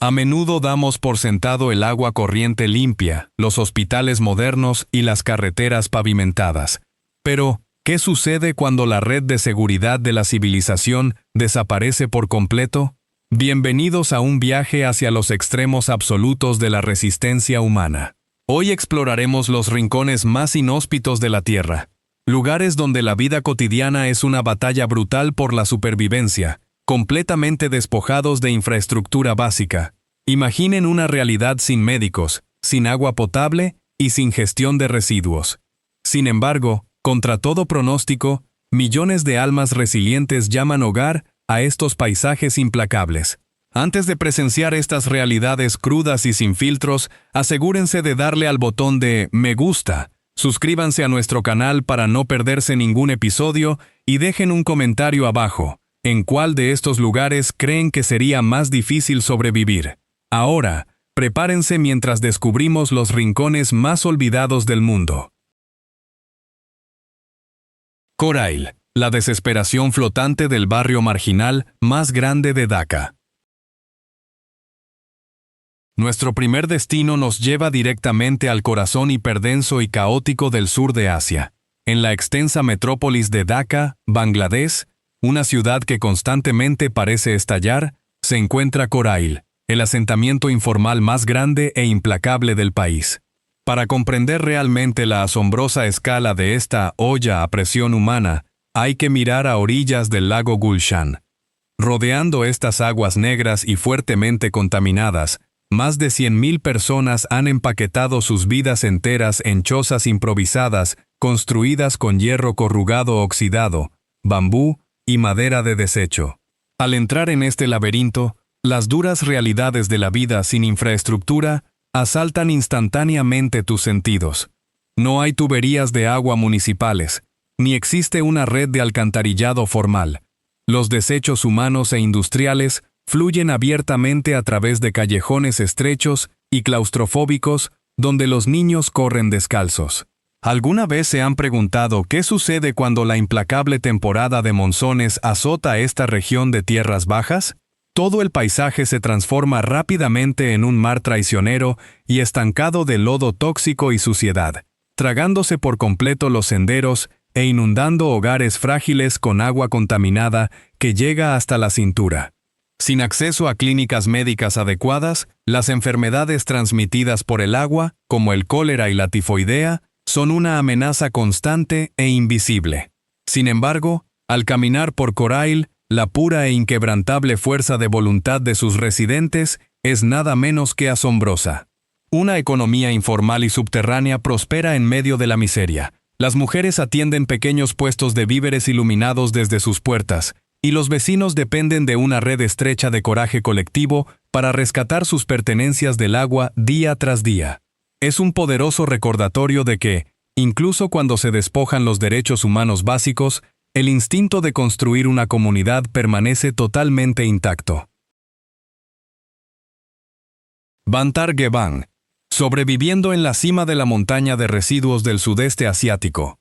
A menudo damos por sentado el agua corriente limpia, los hospitales modernos y las carreteras pavimentadas. Pero, ¿qué sucede cuando la red de seguridad de la civilización desaparece por completo? Bienvenidos a un viaje hacia los extremos absolutos de la resistencia humana. Hoy exploraremos los rincones más inhóspitos de la Tierra, lugares donde la vida cotidiana es una batalla brutal por la supervivencia, completamente despojados de infraestructura básica. Imaginen una realidad sin médicos, sin agua potable y sin gestión de residuos. Sin embargo, contra todo pronóstico, millones de almas resilientes llaman hogar a estos paisajes implacables. Antes de presenciar estas realidades crudas y sin filtros, asegúrense de darle al botón de me gusta, suscríbanse a nuestro canal para no perderse ningún episodio y dejen un comentario abajo. ¿En cuál de estos lugares creen que sería más difícil sobrevivir? Ahora, prepárense mientras descubrimos los rincones más olvidados del mundo. Korail, la desesperación flotante del barrio marginal más grande de Dhaka. Nuestro primer destino nos lleva directamente al corazón hiperdenso y caótico del sur de Asia. En la extensa metrópolis de Dhaka, Bangladesh, una ciudad que constantemente parece estallar, se encuentra Korail, el asentamiento informal más grande e implacable del país. Para comprender realmente la asombrosa escala de esta olla a presión humana, hay que mirar a orillas del lago Gulshan. Rodeando estas aguas negras y fuertemente contaminadas, más de 100.000 personas han empaquetado sus vidas enteras en chozas improvisadas construidas con hierro corrugado oxidado, bambú y madera de desecho. Al entrar en este laberinto, las duras realidades de la vida sin infraestructura asaltan instantáneamente tus sentidos. No hay tuberías de agua municipales, ni existe una red de alcantarillado formal. Los desechos humanos e industriales fluyen abiertamente a través de callejones estrechos y claustrofóbicos donde los niños corren descalzos. ¿Alguna vez se han preguntado qué sucede cuando la implacable temporada de monzones azota esta región de tierras bajas? Todo el paisaje se transforma rápidamente en un mar traicionero y estancado de lodo tóxico y suciedad, tragándose por completo los senderos e inundando hogares frágiles con agua contaminada que llega hasta la cintura. Sin acceso a clínicas médicas adecuadas, las enfermedades transmitidas por el agua, como el cólera y la tifoidea, son una amenaza constante e invisible. Sin embargo, al caminar por Korail, la pura e inquebrantable fuerza de voluntad de sus residentes es nada menos que asombrosa. Una economía informal y subterránea prospera en medio de la miseria. Las mujeres atienden pequeños puestos de víveres iluminados desde sus puertas, y los vecinos dependen de una red estrecha de coraje colectivo para rescatar sus pertenencias del agua día tras día. Es un poderoso recordatorio de que, incluso cuando se despojan los derechos humanos básicos, el instinto de construir una comunidad permanece totalmente intacto. Bantar Gebang, sobreviviendo en la cima de la montaña de residuos del sudeste asiático.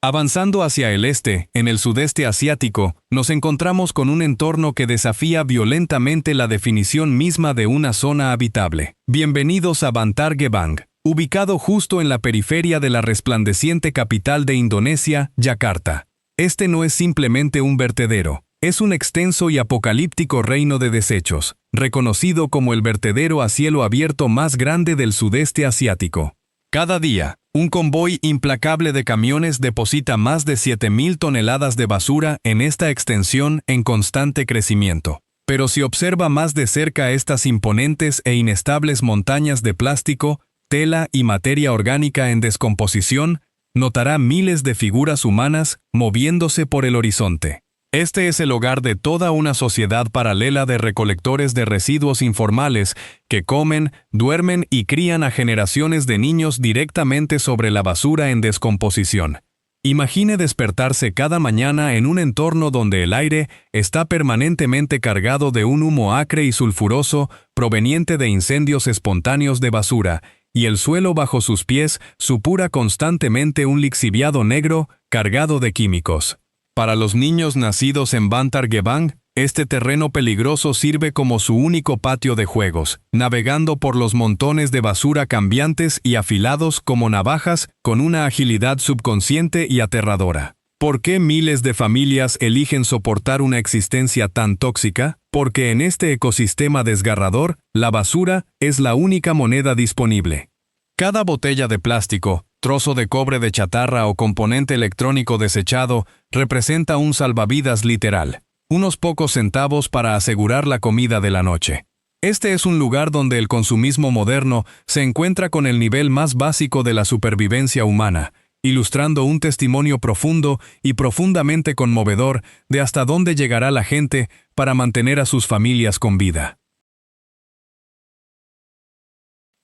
Avanzando hacia el este, en el sudeste asiático, nos encontramos con un entorno que desafía violentamente la definición misma de una zona habitable. Bienvenidos a Bantar Gebang, ubicado justo en la periferia de la resplandeciente capital de Indonesia, Yakarta. Este no es simplemente un vertedero, es un extenso y apocalíptico reino de desechos, reconocido como el vertedero a cielo abierto más grande del sudeste asiático. Cada día, un convoy implacable de camiones deposita más de 7.000 toneladas de basura en esta extensión en constante crecimiento. Pero si observa más de cerca estas imponentes e inestables montañas de plástico, tela y materia orgánica en descomposición, notará miles de figuras humanas moviéndose por el horizonte. Este es el hogar de toda una sociedad paralela de recolectores de residuos informales que comen, duermen y crían a generaciones de niños directamente sobre la basura en descomposición. Imagine despertarse cada mañana en un entorno donde el aire está permanentemente cargado de un humo acre y sulfuroso proveniente de incendios espontáneos de basura, y el suelo bajo sus pies supura constantemente un lixiviado negro cargado de químicos. Para los niños nacidos en Bantar Gebang, Este terreno peligroso sirve como su único patio de juegos, navegando por los montones de basura cambiantes y afilados como navajas con una agilidad subconsciente y aterradora. ¿Por qué miles de familias eligen soportar una existencia tan tóxica? Porque en este ecosistema desgarrador, la basura es la única moneda disponible. Cada botella de plástico, trozo de cobre de chatarra o componente electrónico desechado representa un salvavidas literal. Unos pocos centavos para asegurar la comida de la noche. Este es un lugar donde el consumismo moderno se encuentra con el nivel más básico de la supervivencia humana, ilustrando un testimonio profundo y profundamente conmovedor de hasta dónde llegará la gente para mantener a sus familias con vida.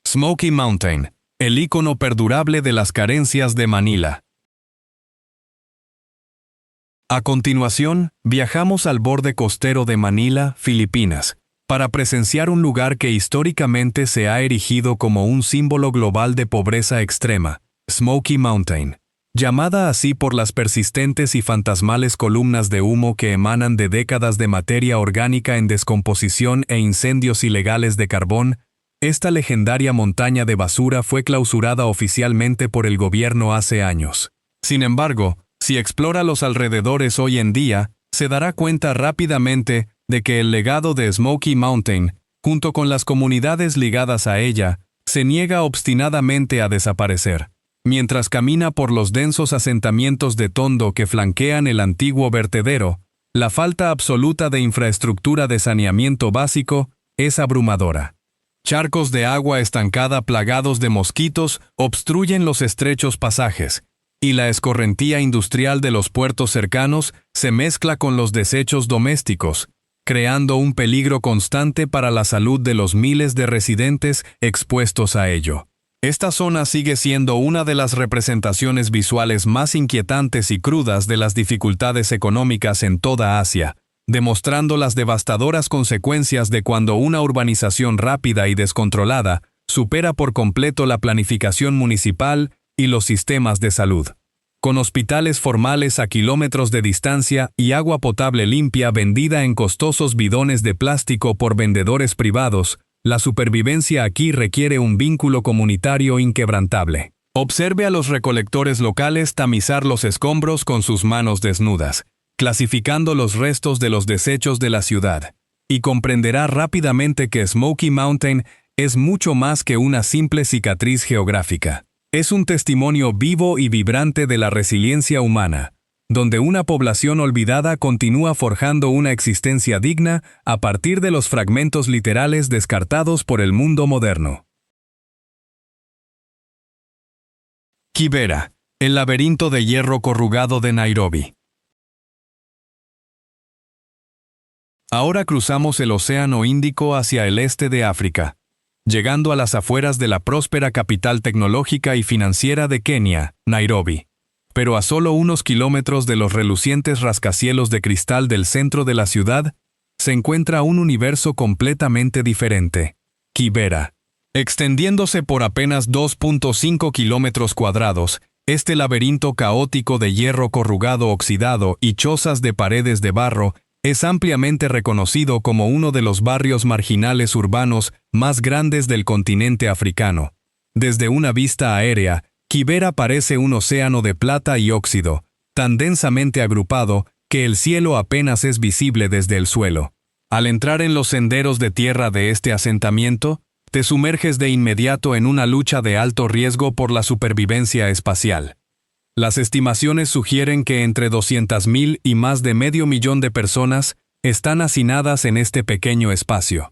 Smoky Mountain, el ícono perdurable de las carencias de Manila. A continuación, viajamos al borde costero de Manila, Filipinas, para presenciar un lugar que históricamente se ha erigido como un símbolo global de pobreza extrema, Smoky Mountain, llamada así por las persistentes y fantasmales columnas de humo que emanan de décadas de materia orgánica en descomposición e incendios ilegales de carbón. Esta legendaria montaña de basura fue clausurada oficialmente por el gobierno hace años. Sin embargo, si explora los alrededores hoy en día, se dará cuenta rápidamente de que el legado de Smoky Mountain, junto con las comunidades ligadas a ella, se niega obstinadamente a desaparecer. Mientras camina por los densos asentamientos de Tondo que flanquean el antiguo vertedero, la falta absoluta de infraestructura de saneamiento básico es abrumadora. Charcos de agua estancada plagados de mosquitos obstruyen los estrechos pasajes, y la escorrentía industrial de los puertos cercanos se mezcla con los desechos domésticos, creando un peligro constante para la salud de los miles de residentes expuestos a ello. Esta zona sigue siendo una de las representaciones visuales más inquietantes y crudas de las dificultades económicas en toda Asia, demostrando las devastadoras consecuencias de cuando una urbanización rápida y descontrolada supera por completo la planificación municipal y los sistemas de salud. Con hospitales formales a kilómetros de distancia y agua potable limpia vendida en costosos bidones de plástico por vendedores privados, la supervivencia aquí requiere un vínculo comunitario inquebrantable. Observe a los recolectores locales tamizar los escombros con sus manos desnudas, clasificando los restos de los desechos de la ciudad, y comprenderá rápidamente que Smoky Mountain es mucho más que una simple cicatriz geográfica. Es un testimonio vivo y vibrante de la resiliencia humana, donde una población olvidada continúa forjando una existencia digna a partir de los fragmentos literales descartados por el mundo moderno. Kibera, el laberinto de hierro corrugado de Nairobi. Ahora cruzamos el Océano Índico hacia el este de África, llegando a las afueras de la próspera capital tecnológica y financiera de Kenia, Nairobi. Pero a solo unos kilómetros de los relucientes rascacielos de cristal del centro de la ciudad, se encuentra un universo completamente diferente, Kibera. Extendiéndose por apenas 2.5 kilómetros cuadrados, este laberinto caótico de hierro corrugado oxidado y chozas de paredes de barro es ampliamente reconocido como uno de los barrios marginales urbanos más grandes del continente africano. Desde una vista aérea, Kibera parece un océano de plata y óxido, tan densamente agrupado que el cielo apenas es visible desde el suelo. Al entrar en los senderos de tierra de este asentamiento, te sumerges de inmediato en una lucha de alto riesgo por la supervivencia espacial. Las estimaciones sugieren que entre 200.000 y más de 500.000 de personas están hacinadas en este pequeño espacio.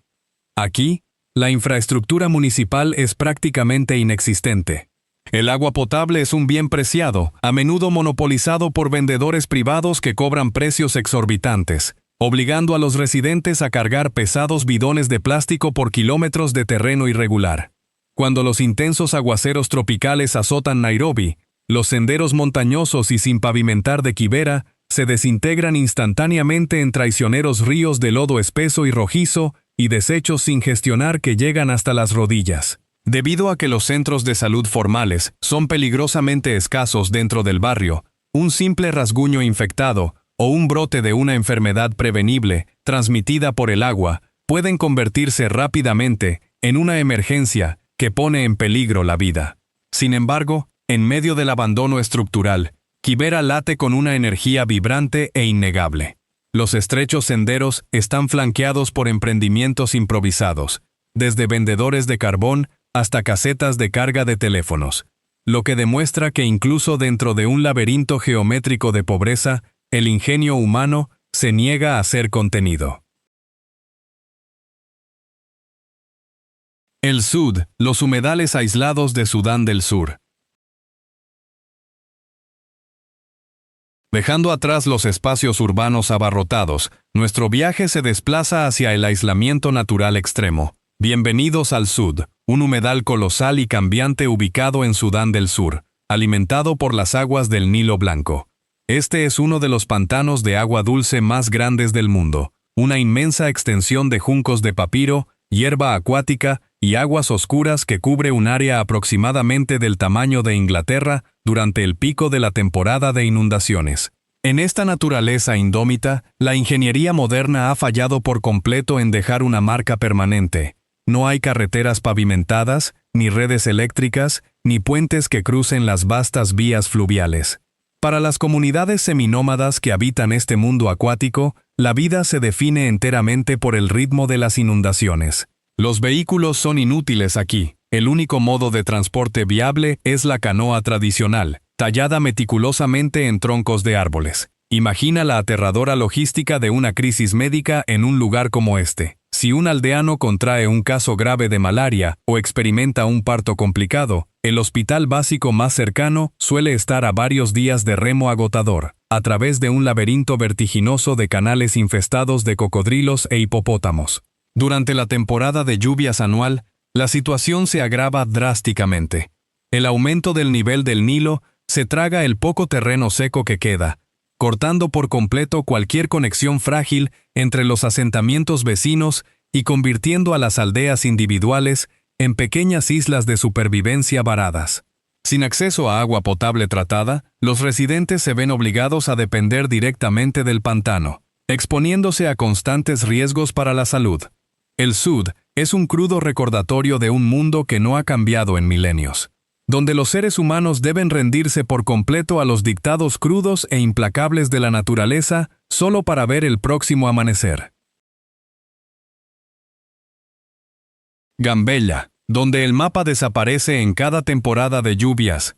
Aquí, la infraestructura municipal es prácticamente inexistente. El agua potable es un bien preciado, a menudo monopolizado por vendedores privados que cobran precios exorbitantes, obligando a los residentes a cargar pesados bidones de plástico por kilómetros de terreno irregular. Cuando los intensos aguaceros tropicales azotan Nairobi, los senderos montañosos y sin pavimentar de Kibera se desintegran instantáneamente en traicioneros ríos de lodo espeso y rojizo y desechos sin gestionar que llegan hasta las rodillas. Debido a que los centros de salud formales son peligrosamente escasos dentro del barrio, un simple rasguño infectado o un brote de una enfermedad prevenible, transmitida por el agua, pueden convertirse rápidamente en una emergencia que pone en peligro la vida. Sin embargo, en medio del abandono estructural, Kibera late con una energía vibrante e innegable. Los estrechos senderos están flanqueados por emprendimientos improvisados, desde vendedores de carbón hasta casetas de carga de teléfonos, lo que demuestra que incluso dentro de un laberinto geométrico de pobreza, el ingenio humano se niega a ser contenido. El Sud, los humedales aislados de Sudán del Sur. Dejando atrás los espacios urbanos abarrotados, nuestro viaje se desplaza hacia el aislamiento natural extremo. Bienvenidos al Sud, un humedal colosal y cambiante ubicado en Sudán del Sur, alimentado por las aguas del Nilo Blanco. Este es uno de los pantanos de agua dulce más grandes del mundo, una inmensa extensión de juncos de papiro, hierba acuática y aguas oscuras que cubre un área aproximadamente del tamaño de Inglaterra durante el pico de la temporada de inundaciones. En esta naturaleza indómita, la ingeniería moderna ha fallado por completo en dejar una marca permanente. No hay carreteras pavimentadas, ni redes eléctricas, ni puentes que crucen las vastas vías fluviales. Para las comunidades seminómadas que habitan este mundo acuático, la vida se define enteramente por el ritmo de las inundaciones. Los vehículos son inútiles aquí. El único modo de transporte viable es la canoa tradicional, tallada meticulosamente en troncos de árboles. Imagina la aterradora logística de una crisis médica en un lugar como este. Si un aldeano contrae un caso grave de malaria o experimenta un parto complicado, el hospital básico más cercano suele estar a varios días de remo agotador, a través de un laberinto vertiginoso de canales infestados de cocodrilos e hipopótamos. Durante la temporada de lluvias anual, la situación se agrava drásticamente. El aumento del nivel del Nilo se traga el poco terreno seco que queda, cortando por completo cualquier conexión frágil entre los asentamientos vecinos y convirtiendo a las aldeas individuales en pequeñas islas de supervivencia varadas. Sin acceso a agua potable tratada, los residentes se ven obligados a depender directamente del pantano, exponiéndose a constantes riesgos para la salud. El Sud es un crudo recordatorio de un mundo que no ha cambiado en milenios, donde los seres humanos deben rendirse por completo a los dictados crudos e implacables de la naturaleza solo para ver el próximo amanecer. Gambella, donde el mapa desaparece en cada temporada de lluvias.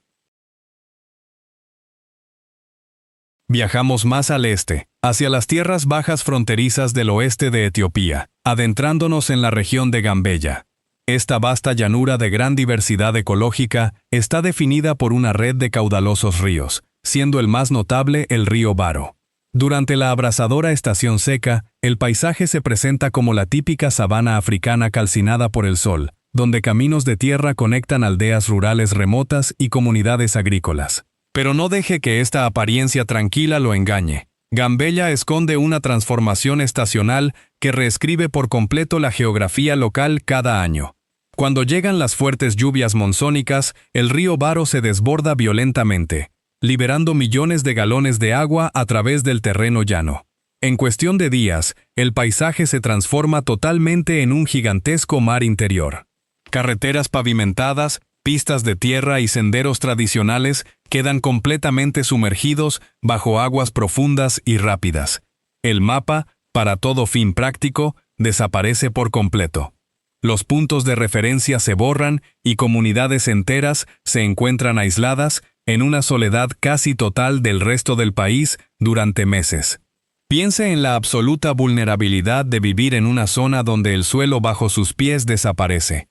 Viajamos más al este, hacia las tierras bajas fronterizas del oeste de Etiopía, adentrándonos en la región de Gambella. Esta vasta llanura de gran diversidad ecológica está definida por una red de caudalosos ríos, siendo el más notable el río Baro. Durante la abrasadora estación seca, el paisaje se presenta como la típica sabana africana calcinada por el sol, donde caminos de tierra conectan aldeas rurales remotas y comunidades agrícolas. Pero no deje que esta apariencia tranquila lo engañe. Gambella esconde una transformación estacional que reescribe por completo la geografía local cada año. Cuando llegan las fuertes lluvias monzónicas, el río Baro se desborda violentamente, liberando millones de galones de agua a través del terreno llano. En cuestión de días, el paisaje se transforma totalmente en un gigantesco mar interior. Carreteras pavimentadas, pistas de tierra y senderos tradicionales quedan completamente sumergidos bajo aguas profundas y rápidas. El mapa, para todo fin práctico, desaparece por completo. Los puntos de referencia se borran y comunidades enteras se encuentran aisladas en una soledad casi total del resto del país durante meses. Piense en la absoluta vulnerabilidad de vivir en una zona donde el suelo bajo sus pies desaparece.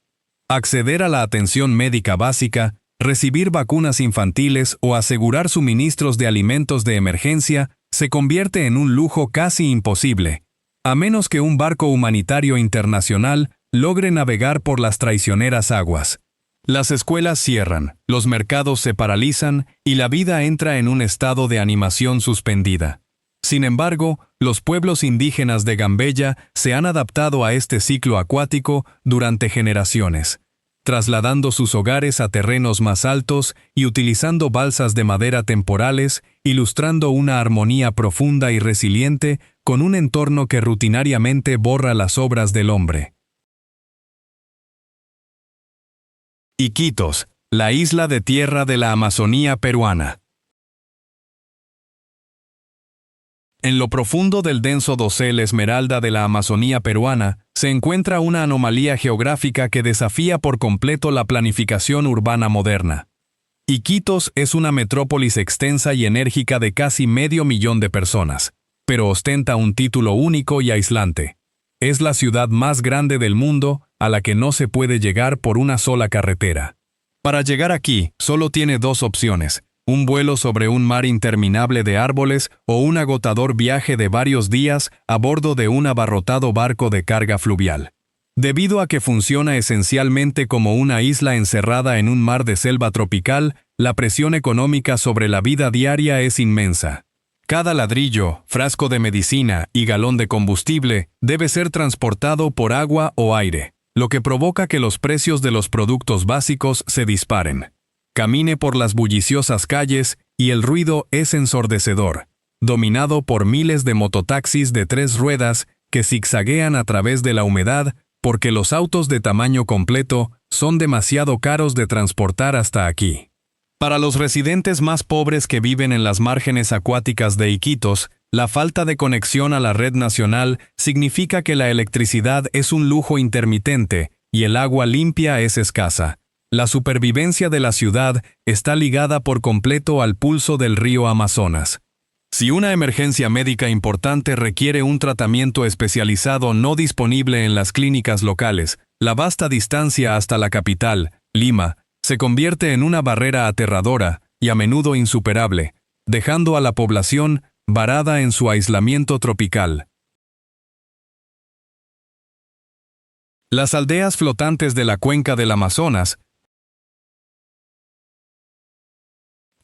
Acceder a la atención médica básica, recibir vacunas infantiles o asegurar suministros de alimentos de emergencia se convierte en un lujo casi imposible, a menos que un barco humanitario internacional logre navegar por las traicioneras aguas. Las escuelas cierran, los mercados se paralizan y la vida entra en un estado de animación suspendida. Sin embargo, los pueblos indígenas de Gambella se han adaptado a este ciclo acuático durante generaciones. trasladando sus hogares a terrenos más altos y utilizando balsas de madera temporales, ilustrando una armonía profunda y resiliente con un entorno que rutinariamente borra las obras del hombre. Iquitos, la isla de tierra de la Amazonía peruana. En lo profundo del denso dosel esmeralda de la Amazonía peruana, se encuentra una anomalía geográfica que desafía por completo la planificación urbana moderna. Iquitos es una metrópolis extensa y enérgica de casi 500,000 de personas, pero ostenta un título único y aislante. Es la ciudad más grande del mundo a la que no se puede llegar por una sola carretera. Para llegar aquí, solo tiene dos opciones: un vuelo sobre un mar interminable de árboles o un agotador viaje de varios días a bordo de un abarrotado barco de carga fluvial. Debido a que funciona esencialmente como una isla encerrada en un mar de selva tropical, la presión económica sobre la vida diaria es inmensa. Cada ladrillo, frasco de medicina y galón de combustible debe ser transportado por agua o aire, lo que provoca que los precios de los productos básicos se disparen. Camine por las bulliciosas calles y el ruido es ensordecedor, dominado por miles de mototaxis de 3 ruedas que zigzaguean a través de la humedad porque los autos de tamaño completo son demasiado caros de transportar hasta aquí. Para los residentes más pobres que viven en las márgenes acuáticas de Iquitos, la falta de conexión a la red nacional significa que la electricidad es un lujo intermitente y el agua limpia es escasa. La supervivencia de la ciudad está ligada por completo al pulso del río Amazonas. Si una emergencia médica importante requiere un tratamiento especializado no disponible en las clínicas locales, la vasta distancia hasta la capital, Lima, se convierte en una barrera aterradora y a menudo insuperable, dejando a la población varada en su aislamiento tropical. Las aldeas flotantes de la cuenca del Amazonas.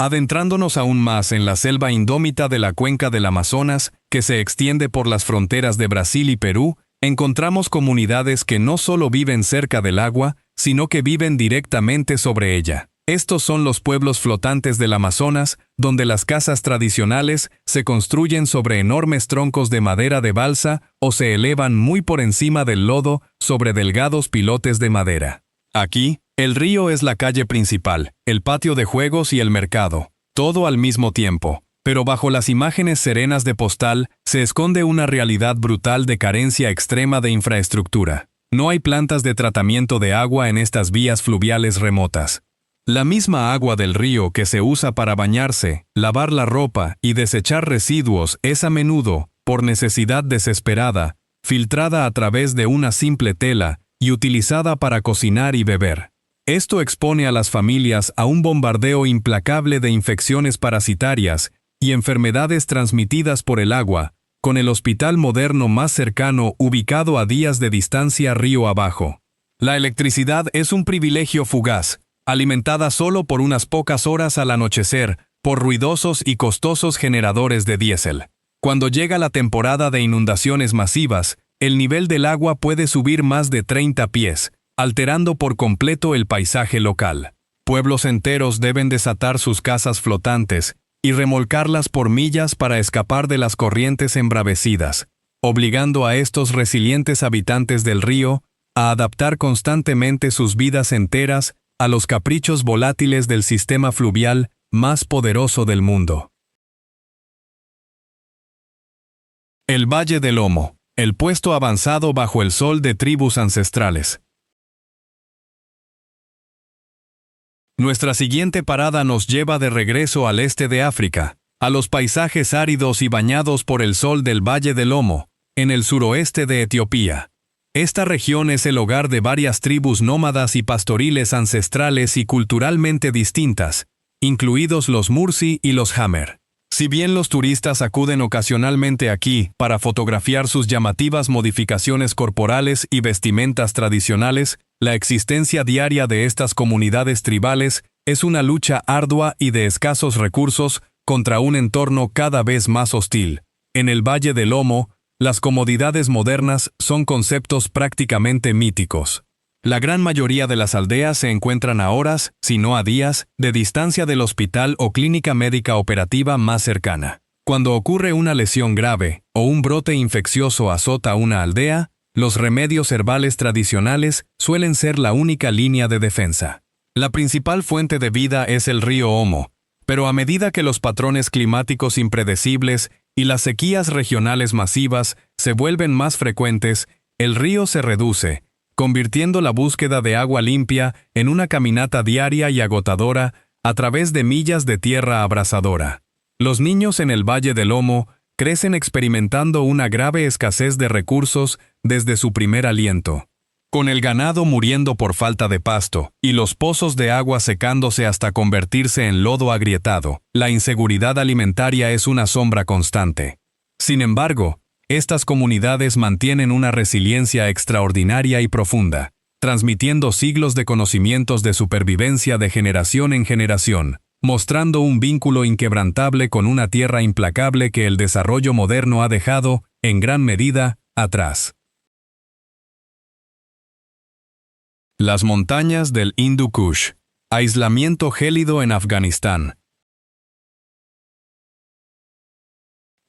Adentrándonos aún más en la selva indómita de la cuenca del Amazonas, que se extiende por las fronteras de Brasil y Perú, encontramos comunidades que no solo viven cerca del agua, sino que viven directamente sobre ella. Estos son los pueblos flotantes del Amazonas, donde las casas tradicionales se construyen sobre enormes troncos de madera de balsa o se elevan muy por encima del lodo sobre delgados pilotes de madera. Aquí, el río es la calle principal, el patio de juegos y el mercado, todo al mismo tiempo. Pero bajo las imágenes serenas de postal se esconde una realidad brutal de carencia extrema de infraestructura. No hay plantas de tratamiento de agua en estas vías fluviales remotas. La misma agua del río que se usa para bañarse, lavar la ropa y desechar residuos es a menudo, por necesidad desesperada, filtrada a través de una simple tela y utilizada para cocinar y beber. Esto expone a las familias a un bombardeo implacable de infecciones parasitarias y enfermedades transmitidas por el agua, con el hospital moderno más cercano ubicado a días de distancia río abajo. La electricidad es un privilegio fugaz, alimentada solo por unas pocas horas al anochecer, por ruidosos y costosos generadores de diésel. Cuando llega la temporada de inundaciones masivas, el nivel del agua puede subir más de 30 pies, alterando por completo el paisaje local. Pueblos enteros deben desatar sus casas flotantes y remolcarlas por millas para escapar de las corrientes embravecidas, obligando a estos resilientes habitantes del río a adaptar constantemente sus vidas enteras a los caprichos volátiles del sistema fluvial más poderoso del mundo. El Valle del Lomo, el puesto avanzado bajo el sol de tribus ancestrales. Nuestra siguiente parada nos lleva de regreso al este de África, a los paisajes áridos y bañados por el sol del Valle del Lomo, en el suroeste de Etiopía. Esta región es el hogar de varias tribus nómadas y pastoriles ancestrales y culturalmente distintas, incluidos los Mursi y los Hamer. Si bien los turistas acuden ocasionalmente aquí para fotografiar sus llamativas modificaciones corporales y vestimentas tradicionales, la existencia diaria de estas comunidades tribales es una lucha ardua y de escasos recursos contra un entorno cada vez más hostil. En el Valle del Lomo, las comodidades modernas son conceptos prácticamente míticos. La gran mayoría de las aldeas se encuentran a horas, si no a días, de distancia del hospital o clínica médica operativa más cercana. Cuando ocurre una lesión grave o un brote infeccioso azota una aldea, los remedios herbales tradicionales suelen ser la única línea de defensa. La principal fuente de vida es el río Omo, pero a medida que los patrones climáticos impredecibles y las sequías regionales masivas se vuelven más frecuentes, el río se reduce, convirtiendo la búsqueda de agua limpia en una caminata diaria y agotadora a través de millas de tierra abrasadora. Los niños en el Valle del Omo crecen experimentando una grave escasez de recursos desde su primer aliento. Con el ganado muriendo por falta de pasto y los pozos de agua secándose hasta convertirse en lodo agrietado, la inseguridad alimentaria es una sombra constante. Sin embargo, estas comunidades mantienen una resiliencia extraordinaria y profunda, transmitiendo siglos de conocimientos de supervivencia de generación en generación, mostrando un vínculo inquebrantable con una tierra implacable que el desarrollo moderno ha dejado, en gran medida, atrás. Las montañas del Hindu Kush. Aislamiento gélido en Afganistán.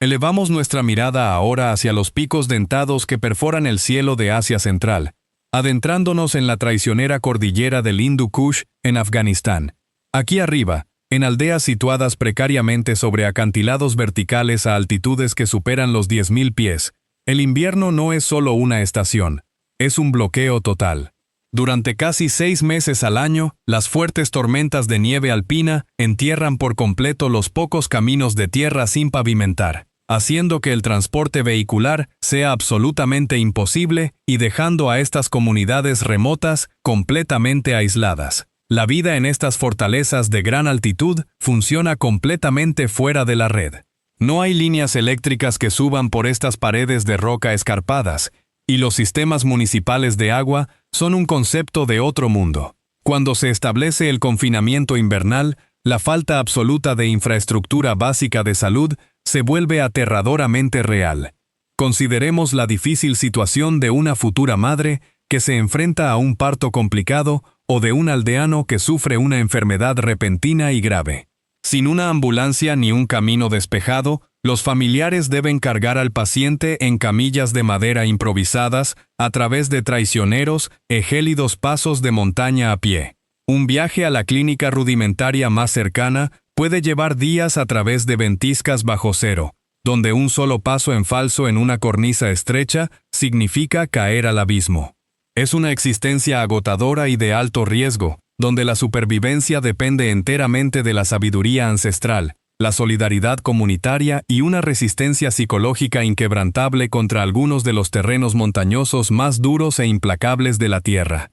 Elevamos nuestra mirada ahora hacia los picos dentados que perforan el cielo de Asia Central, adentrándonos en la traicionera cordillera del Hindu Kush en Afganistán. Aquí arriba, en aldeas situadas precariamente sobre acantilados verticales a altitudes que superan los 10.000 pies, el invierno no es solo una estación, es un bloqueo total. Durante casi 6 meses al año, las fuertes tormentas de nieve alpina entierran por completo los pocos caminos de tierra sin pavimentar, haciendo que el transporte vehicular sea absolutamente imposible y dejando a estas comunidades remotas completamente aisladas. La vida en estas fortalezas de gran altitud funciona completamente fuera de la red. No hay líneas eléctricas que suban por estas paredes de roca escarpadas, y los sistemas municipales de agua son un concepto de otro mundo. Cuando se establece el confinamiento invernal, la falta absoluta de infraestructura básica de salud se vuelve aterradoramente real. Consideremos la difícil situación de una futura madre que se enfrenta a un parto complicado o de un aldeano que sufre una enfermedad repentina y grave. Sin una ambulancia ni un camino despejado, los familiares deben cargar al paciente en camillas de madera improvisadas a través de traicioneros e gélidos pasos de montaña a pie. Un viaje a la clínica rudimentaria más cercana puede llevar días a través de ventiscas bajo cero, donde un solo paso en falso en una cornisa estrecha significa caer al abismo. Es una existencia agotadora y de alto riesgo, donde la supervivencia depende enteramente de la sabiduría ancestral, la solidaridad comunitaria y una resistencia psicológica inquebrantable contra algunos de los terrenos montañosos más duros e implacables de la Tierra.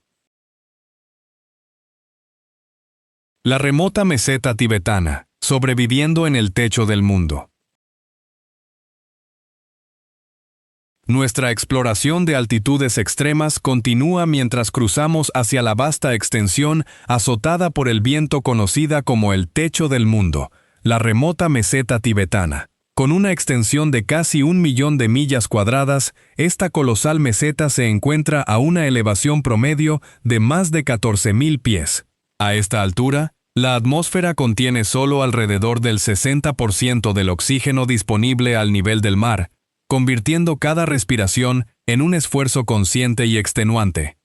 La remota meseta tibetana, sobreviviendo en el techo del mundo. Nuestra exploración de altitudes extremas continúa mientras cruzamos hacia la vasta extensión azotada por el viento conocida como el techo del mundo, la remota meseta tibetana. Con una extensión de casi 1 millón de millas cuadradas, esta colosal meseta se encuentra a una elevación promedio de más de 14.000 pies. A esta altura, la atmósfera contiene solo alrededor del 60% del oxígeno disponible al nivel del mar, convirtiendo cada respiración en un esfuerzo consciente y extenuante.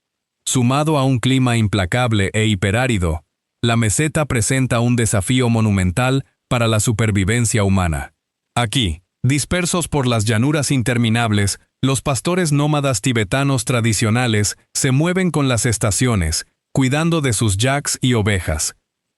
Sumado a un clima implacable e hiperárido, la meseta presenta un desafío monumental para la supervivencia humana. Aquí, dispersos por las llanuras interminables, los pastores nómadas tibetanos tradicionales se mueven con las estaciones, cuidando de sus yaks y ovejas.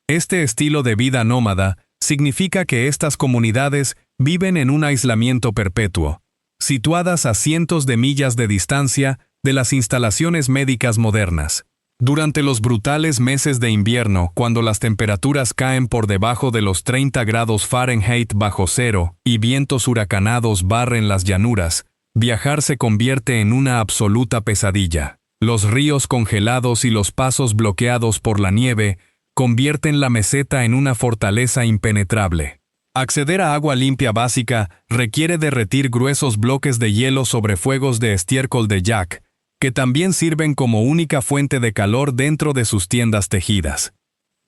Este estilo de vida nómada significa que estas comunidades viven en un aislamiento perpetuo, situadas a cientos de millas de distancia de las instalaciones médicas modernas. Durante los brutales meses de invierno, cuando las temperaturas caen por debajo de los 30 grados Fahrenheit bajo cero y vientos huracanados barren las llanuras, viajar se convierte en una absoluta pesadilla. Los ríos congelados y los pasos bloqueados por la nieve convierten la meseta en una fortaleza impenetrable. Acceder a agua limpia básica requiere derretir gruesos bloques de hielo sobre fuegos de estiércol de yak, que también sirven como única fuente de calor dentro de sus tiendas tejidas.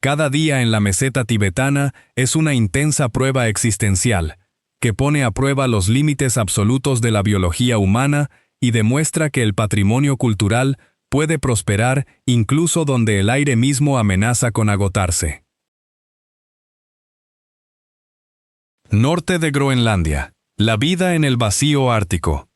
Cada día en la meseta tibetana es una intensa prueba existencial, que pone a prueba los límites absolutos de la biología humana y demuestra que el patrimonio cultural puede prosperar incluso donde el aire mismo amenaza con agotarse. Norte de Groenlandia. La vida en el vacío ártico.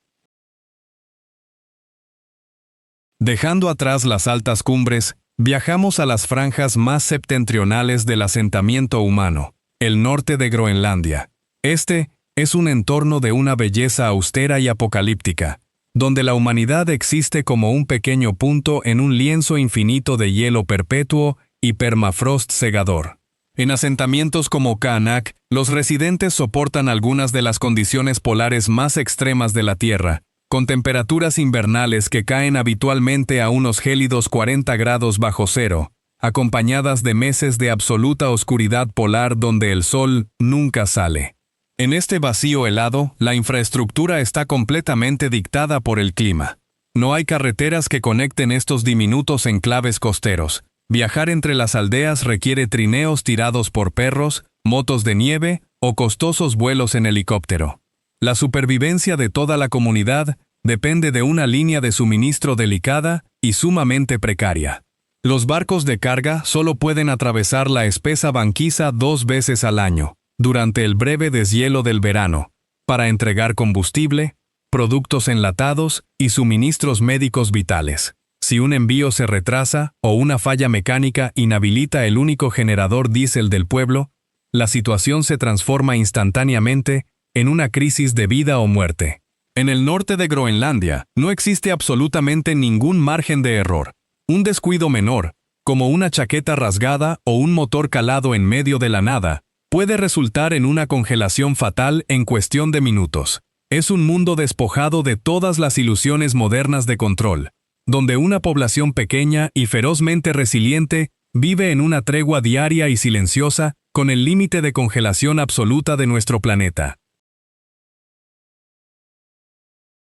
Dejando atrás las altas cumbres, viajamos a las franjas más septentrionales del asentamiento humano, el norte de Groenlandia. Este es un entorno de una belleza austera y apocalíptica, donde la humanidad existe como un pequeño punto en un lienzo infinito de hielo perpetuo y permafrost cegador. En asentamientos como Qaanaaq, los residentes soportan algunas de las condiciones polares más extremas de la Tierra, con temperaturas invernales que caen habitualmente a unos gélidos 40 grados bajo cero, acompañadas de meses de absoluta oscuridad polar donde el sol nunca sale. En este vacío helado, la infraestructura está completamente dictada por el clima. No hay carreteras que conecten estos diminutos enclaves costeros. Viajar entre las aldeas requiere trineos tirados por perros, motos de nieve o costosos vuelos en helicóptero. La supervivencia de toda la comunidad depende de una línea de suministro delicada y sumamente precaria. Los barcos de carga solo pueden atravesar la espesa banquisa 2 veces al año, durante el breve deshielo del verano, para entregar combustible, productos enlatados y suministros médicos vitales. Si un envío se retrasa o una falla mecánica inhabilita el único generador diésel del pueblo, la situación se transforma instantáneamente en una crisis de vida o muerte. En el norte de Groenlandia no existe absolutamente ningún margen de error. Un descuido menor, como una chaqueta rasgada o un motor calado en medio de la nada, puede resultar en una congelación fatal en cuestión de minutos. Es un mundo despojado de todas las ilusiones modernas de control, donde una población pequeña y ferozmente resiliente vive en una tregua diaria y silenciosa con el límite de congelación absoluta de nuestro planeta.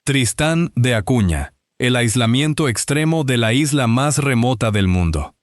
Tristán de Acuña, el aislamiento extremo de la isla más remota del mundo.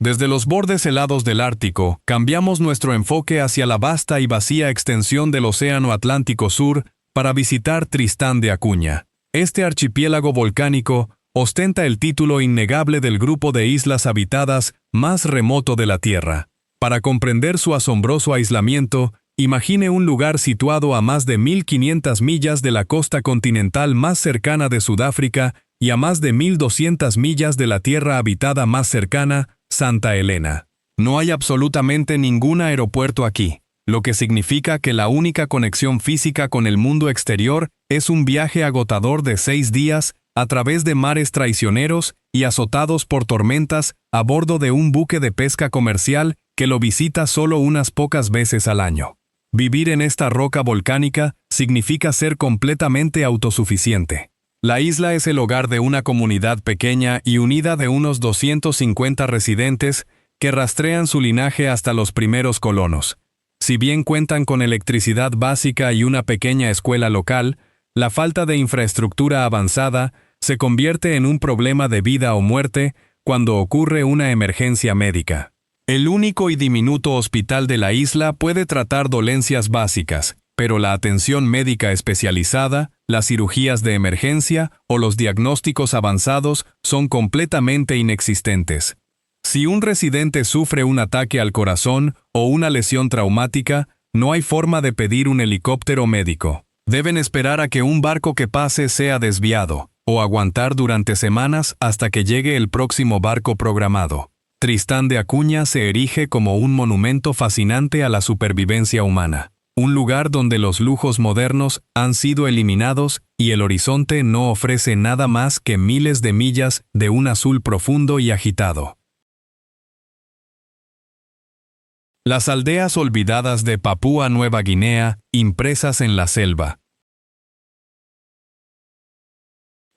Desde los bordes helados del Ártico, cambiamos nuestro enfoque hacia la vasta y vacía extensión del Océano Atlántico Sur para visitar Tristán de Acuña. Este archipiélago volcánico ostenta el título innegable del grupo de islas habitadas más remoto de la Tierra. Para comprender su asombroso aislamiento, imagine un lugar situado a más de 1.500 millas de la costa continental más cercana de Sudáfrica y a más de 1.200 millas de la tierra habitada más cercana, Santa Elena. No hay absolutamente ningún aeropuerto aquí, lo que significa que la única conexión física con el mundo exterior es un viaje agotador de 6 días a través de mares traicioneros y azotados por tormentas a bordo de un buque de pesca comercial que lo visita solo unas pocas veces al año. Vivir en esta roca volcánica significa ser completamente autosuficiente. La isla es el hogar de una comunidad pequeña y unida de unos 250 residentes que rastrean su linaje hasta los primeros colonos. Si bien cuentan con electricidad básica y una pequeña escuela local, la falta de infraestructura avanzada se convierte en un problema de vida o muerte cuando ocurre una emergencia médica. El único y diminuto hospital de la isla puede tratar dolencias básicas, pero la atención médica especializada, las cirugías de emergencia o los diagnósticos avanzados son completamente inexistentes. Si un residente sufre un ataque al corazón o una lesión traumática, no hay forma de pedir un helicóptero médico. Deben esperar a que un barco que pase sea desviado, o aguantar durante semanas hasta que llegue el próximo barco programado. Tristán de Acuña se erige como un monumento fascinante a la supervivencia humana. Un lugar donde los lujos modernos han sido eliminados y el horizonte no ofrece nada más que miles de millas de un azul profundo y agitado. Las aldeas olvidadas de Papúa Nueva Guinea, impresas en la selva.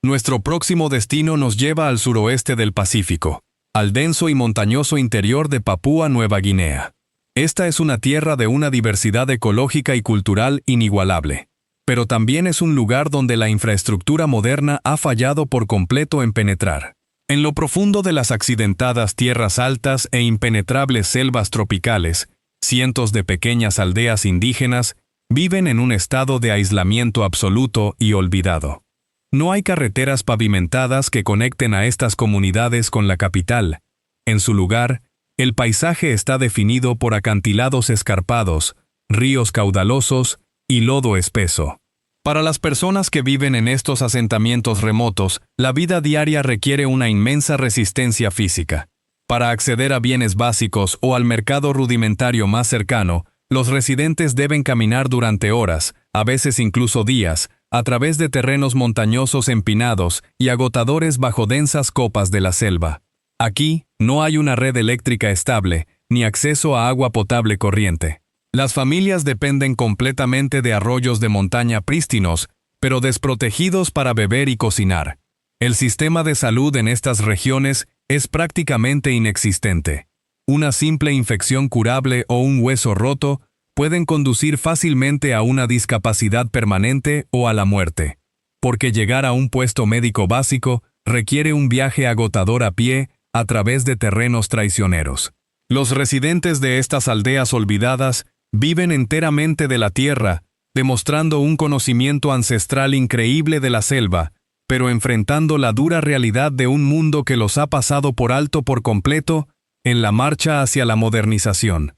Nuestro próximo destino nos lleva al suroeste del Pacífico, al denso y montañoso interior de Papúa Nueva Guinea. Esta es una tierra de una diversidad ecológica y cultural inigualable. pero también es un lugar donde la infraestructura moderna ha fallado por completo en penetrar. En lo profundo de las accidentadas tierras altas e impenetrables selvas tropicales, cientos de pequeñas aldeas indígenas viven en un estado de aislamiento absoluto y olvidado. No hay carreteras pavimentadas que conecten a estas comunidades con la capital. En su lugar, el paisaje está definido por acantilados escarpados, ríos caudalosos y lodo espeso. Para las personas que viven en estos asentamientos remotos, la vida diaria requiere una inmensa resistencia física. Para acceder a bienes básicos o al mercado rudimentario más cercano, los residentes deben caminar durante horas, a veces incluso días, a través de terrenos montañosos empinados y agotadores bajo densas copas de la selva. Aquí, no hay una red eléctrica estable, ni acceso a agua potable corriente. Las familias dependen completamente de arroyos de montaña prístinos, pero desprotegidos para beber y cocinar. El sistema de salud en estas regiones es prácticamente inexistente. Una simple infección curable o un hueso roto pueden conducir fácilmente a una discapacidad permanente o a la muerte, porque llegar a un puesto médico básico requiere un viaje agotador a pie a través de terrenos traicioneros. Los residentes de estas aldeas olvidadas viven enteramente de la tierra, demostrando un conocimiento ancestral increíble de la selva, pero enfrentando la dura realidad de un mundo que los ha pasado por alto por completo en la marcha hacia la modernización.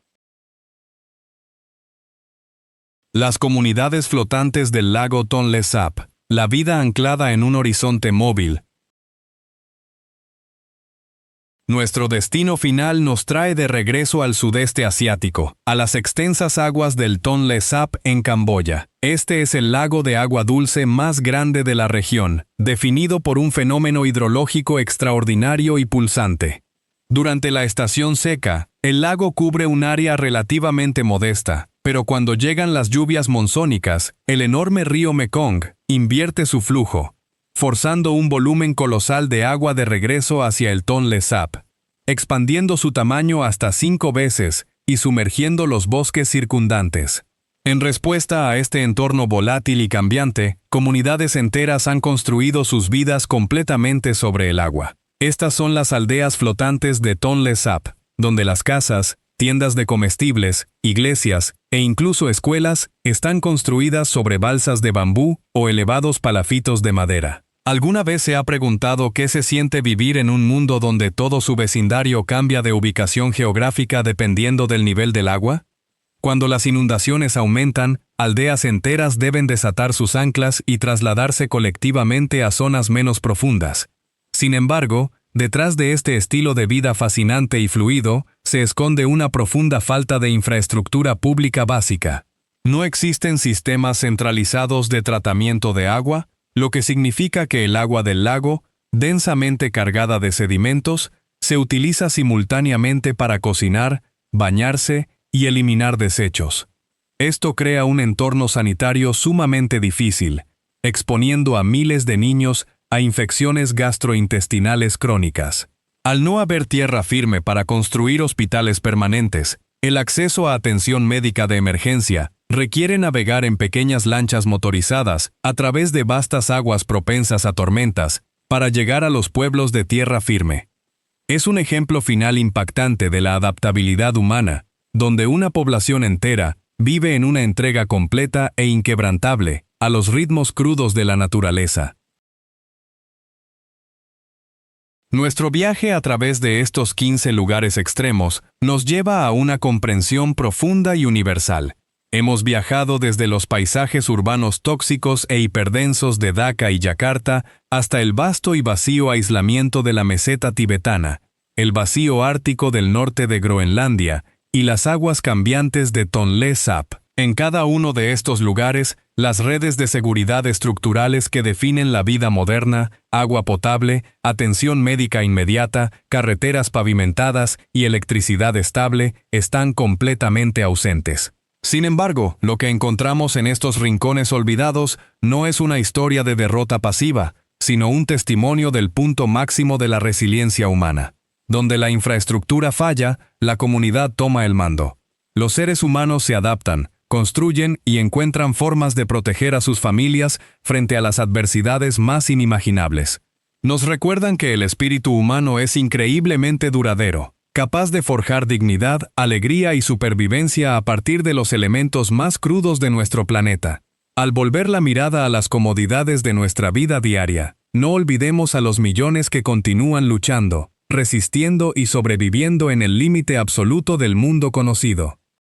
Las comunidades flotantes del lago Tonlé Sap, la vida anclada en un horizonte móvil. Nuestro destino final nos trae de regreso al sudeste asiático, a las extensas aguas del Tonlé Sap en Camboya. Este es el lago de agua dulce más grande de la región, definido por un fenómeno hidrológico extraordinario y pulsante. Durante la estación seca, el lago cubre un área relativamente modesta, pero cuando llegan las lluvias monzónicas, el enorme río Mekong invierte su flujo, forzando un volumen colosal de agua de regreso hacia el Tonlé Sap, expandiendo su tamaño hasta 5 veces y sumergiendo los bosques circundantes. En respuesta a este entorno volátil y cambiante, comunidades enteras han construido sus vidas completamente sobre el agua. Estas son las aldeas flotantes de Tonlé Sap, donde las casas, tiendas de comestibles, iglesias e incluso escuelas están construidas sobre balsas de bambú o elevados palafitos de madera. ¿Alguna vez se ha preguntado qué se siente vivir en un mundo donde todo su vecindario cambia de ubicación geográfica dependiendo del nivel del agua? Cuando las inundaciones aumentan, aldeas enteras deben desatar sus anclas y trasladarse colectivamente a zonas menos profundas. Sin embargo, detrás de este estilo de vida fascinante y fluido, se esconde una profunda falta de infraestructura pública básica. No existen sistemas centralizados de tratamiento de agua, lo que significa que el agua del lago, densamente cargada de sedimentos, se utiliza simultáneamente para cocinar, bañarse y eliminar desechos. Esto crea un entorno sanitario sumamente difícil, exponiendo a miles de niños a infecciones gastrointestinales crónicas. Al no haber tierra firme para construir hospitales permanentes, el acceso a atención médica de emergencia requiere navegar en pequeñas lanchas motorizadas a través de vastas aguas propensas a tormentas para llegar a los pueblos de tierra firme. Es un ejemplo final impactante de la adaptabilidad humana, donde una población entera vive en una entrega completa e inquebrantable a los ritmos crudos de la naturaleza. Nuestro viaje a través de estos 15 lugares extremos nos lleva a una comprensión profunda y universal. Hemos viajado desde los paisajes urbanos tóxicos e hiperdensos de Dhaka y Yakarta hasta el vasto y vacío aislamiento de la meseta tibetana, el vacío ártico del norte de Groenlandia y las aguas cambiantes de Tonlé Sap. En cada uno de estos lugares, las redes de seguridad estructurales que definen la vida moderna, agua potable, atención médica inmediata, carreteras pavimentadas y electricidad estable, están completamente ausentes. Sin embargo, lo que encontramos en estos rincones olvidados no es una historia de derrota pasiva, sino un testimonio del punto máximo de la resiliencia humana. Donde la infraestructura falla, la comunidad toma el mando. Los seres humanos se adaptan, construyen y encuentran formas de proteger a sus familias frente a las adversidades más inimaginables. Nos recuerdan que el espíritu humano es increíblemente duradero, capaz de forjar dignidad, alegría y supervivencia a partir de los elementos más crudos de nuestro planeta. Al volver la mirada a las comodidades de nuestra vida diaria, no olvidemos a los millones que continúan luchando, resistiendo y sobreviviendo en el límite absoluto del mundo conocido.